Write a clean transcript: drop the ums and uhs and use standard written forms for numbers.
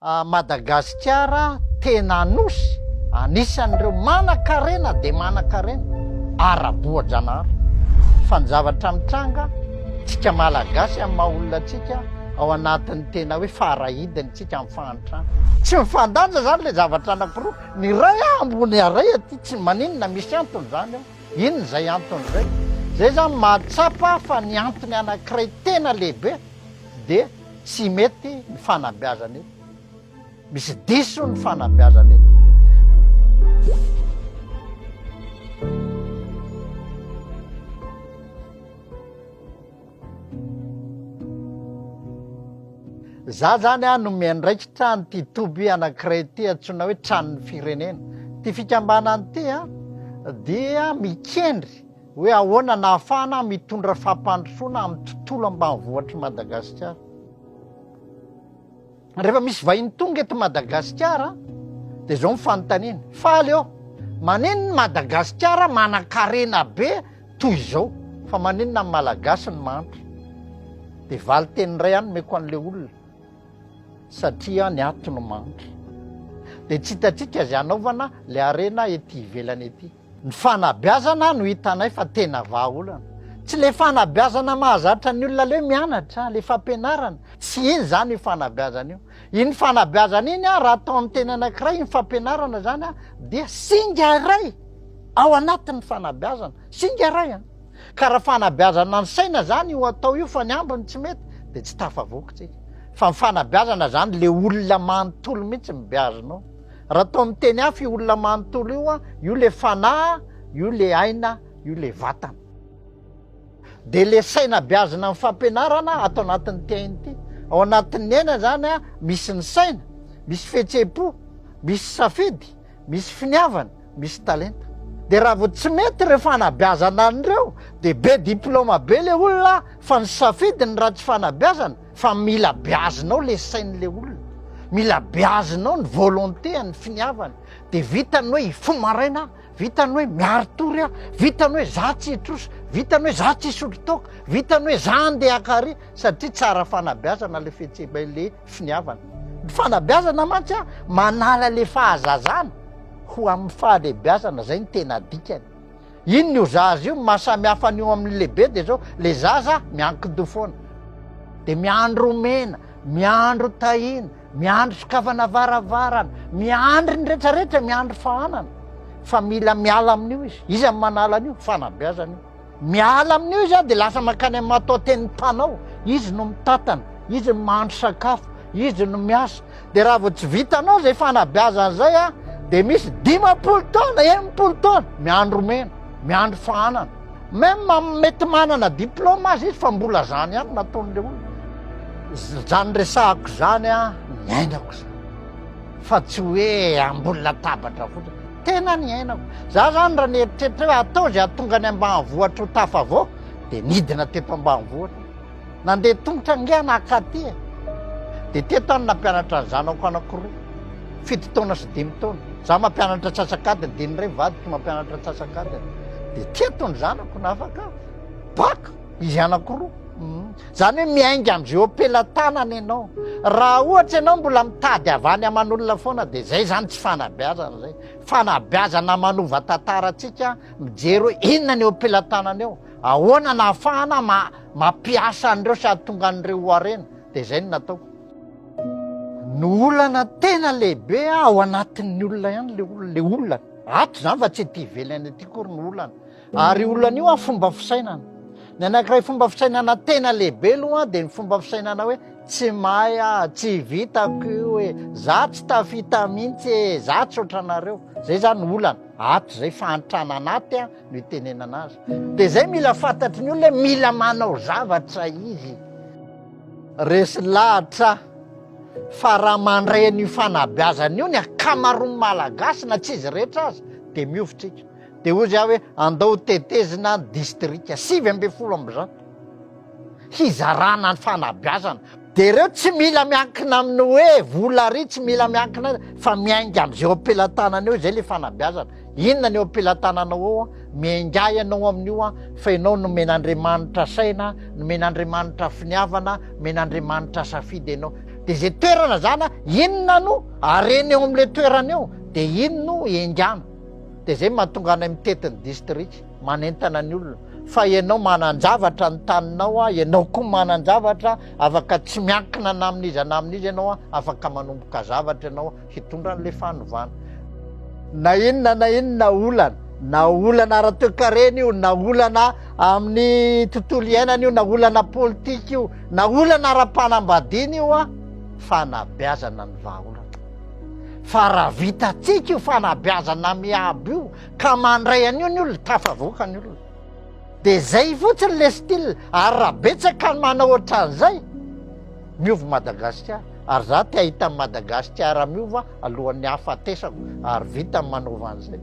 Madagasikara tena nosy anisan'ireo manan-karena dia manan-karena araboajanahary fanjavatra mitranga tsika malagasy amin'ny maha olona tsika ao anatin'ny tena hoe farahidiny tsika amin'ny fahantrana tsy mifandanja zany le zavatra anankiroa ny ray ambony aray aty tsy maninona misy antony zany ao inona zay antony zay zay zany mahatsapa fa ny antony anankiray tena lehibe dia tsy mety ny fanabeazana eto misy diso ny fanabeazana eto za zany a nome andraikitra nyty toby anankiray ty antsoina hoe tranon'ny firenena ty fikambanany ty a dia mikendry hoe ahoana nahafahana mitondra fampandrosoana amin'ny tontolo ambanivohatra Madagasikara rehefa misy vahiny tonga eto Madagasikara dia zao mifanontaniana faly eo maninona Madagasikara manan-karena be toy izao fa maninona ny malagasy ny mantra dia valy teny ray any meko an'le olona satria ny ato no mantra dia tsy hitatsika zay anaovana le arena ety ivelany ety ny fanabeazana no hitanay fa tena vahaolana tsy le fanabeazana mahazatra ny olona le mianatra le fampianarana tsy iny zany io fanabeazana io iny fanabeazana iny a raha atao amin'ny teny anankiray iny fampianarana zany a dia singa ray ao anatin'ny fanabeazana singa ray a ka raha fanabeazana ny saina zany io atao io fa ny ambiny tsy mety dia tsy tafavokytsika fa ny fanabeazana zany le olona manontolo mihitsy mibeazanao raha atao amin'ny teny hafa io olona manontolo io a io le fanahy io le aina io le vatana dia le saina beazana amin'ny fampianarana atao anatin'ny tiainy ity ao anatin'ny aina zany a misy ny saina misy fihetsem-po misy safidy misy finiavana misy talenta dia raha vo tsy mety re fanabeazana an'ireo dia be diplôma be le olona fa ny safidiny raha tsy fanabeazana fa mila beazinao le sain'le olona mila beazinao ny volonté ny finiavana dia vitany hoe ifomaraina vitany hoe miaritory a vitany hoe za tsy hitrosa vitany hoe za tsy hisotro toka vitany hoe za andeha akary satria tsara fanabeazana le fihetseba le finiavana ny fanabeazana mantsy a manala le fahazazana ho amin'ny fahalehibeazana zay ny tena dikany ino io zaza io mahasamihafa an'io amin'ny lehibe dia zao le zaza miankido foana dia miandro mena miandro tahina miandro sokafana varavarana miandry ny rehetrarehetra miandro fahanana fa mila miala amin'io izy izy amin'ny manala an'io fanabeazana io miala amin'io izy a dia lasa makany amin'ny matao tenin'ny mpanao izy no mitatana izy no mahandro sakafo izy no miasa dia raha vo tsy vitanao zay fanabeazana zay a dia misy 10 taona 80 taona miandro mena miandro fahanana même mety manana diplôma azy izy fa mbola zany ihany nataon'le olona zany resahako zany a ny ainako zany fa tsy hoe ambolona tabatra fotsiny tena ny ainako za zany raha nieritreritra hoe atao zay atonga any ambanivohatra ho tafavao dia nidina teto ambanivohatra nandeha tongotra ngana akaty e dia teto any nampianatra ny zanako anankiroa 7 taona sy 5 taona za mampianatra tsasakadiny dia nyray vadiko mampianatra tsasakadiny dia teto ny zanako nafaka baka izy anankiroa zany hoe miainga am'zay opelantanana ianao raha ohatra ianao mbola mitady avany aman'olona foana dia zay zany tsy fanabeazana zay fanabeazana manova tantaratsika mijery hoe inona ny opelantanana eo ahoana nahafahana mampiasa an'ireo sady tonga an'ireo hoarena dia zay no nataoko ny olana tena lehibe ao anatin'ny olona ihany le olana ato zany fa tsy ty ivelany aty kory ny olana ary olana io a fomba fisainana ny anankiray fomba fisainana tena lehibe aloha dia ny fomba fisainana hoe tsy mahay a tsy vitako io hoe za tsy tafita mihitsy e za tsy ohatranareo zay zany olana ato zay fahantrana anaty a no itenenana azy dia zay mila fantatry ny olona hoe mila manao zavatra izy resy lahatra fa raha mandray an'io fanabeazana io ny akamaroany malagasy na tsy izy rehetra azy dia miofotrika dia ozy aho hoe andao tetezina distrika 7 hizarana ny fanabeazana dia reo tsy mila miankina amin'ny hoe vola ry tsy mila miankina fa miainga am'izay opelantanana eo zay le fanabeazana inona ny opelantananao ao a miaingay ianao amin'io a fa ianao nomen'andriamanitra saina nomen'andriamanitra finiavana nomen'andriamanitra safidy ianao de zay toerana zany inona no areny eo am'le toerana eo de ino no engana. De zay mahatonga anay mitetiny district manentana ny olona fa ianao manan-javatra ny taninao ianao koa manan-javatra afaka tsy miankina na amin'izy ianao afaka manomboka zavatra ianao hitondra n'le fanovana. Na inona olana, na olana ara-toekarena io, na olana amin'ny tontolo iainana io, na olana politika io, na olana ara-panambadiana io fanabeazana ny vahaolana. Fa raha vitatsika io fanabeazana miabo io ka mandray an'io ny olona tafavoaka ny olona. De zay fotsiny le style ary raha betsaka manao ohatran'izay miova Madagasikara. Ary za te ahita Madagasikara miova alohan'ny hafatesako ary vita ny manaova an'izay.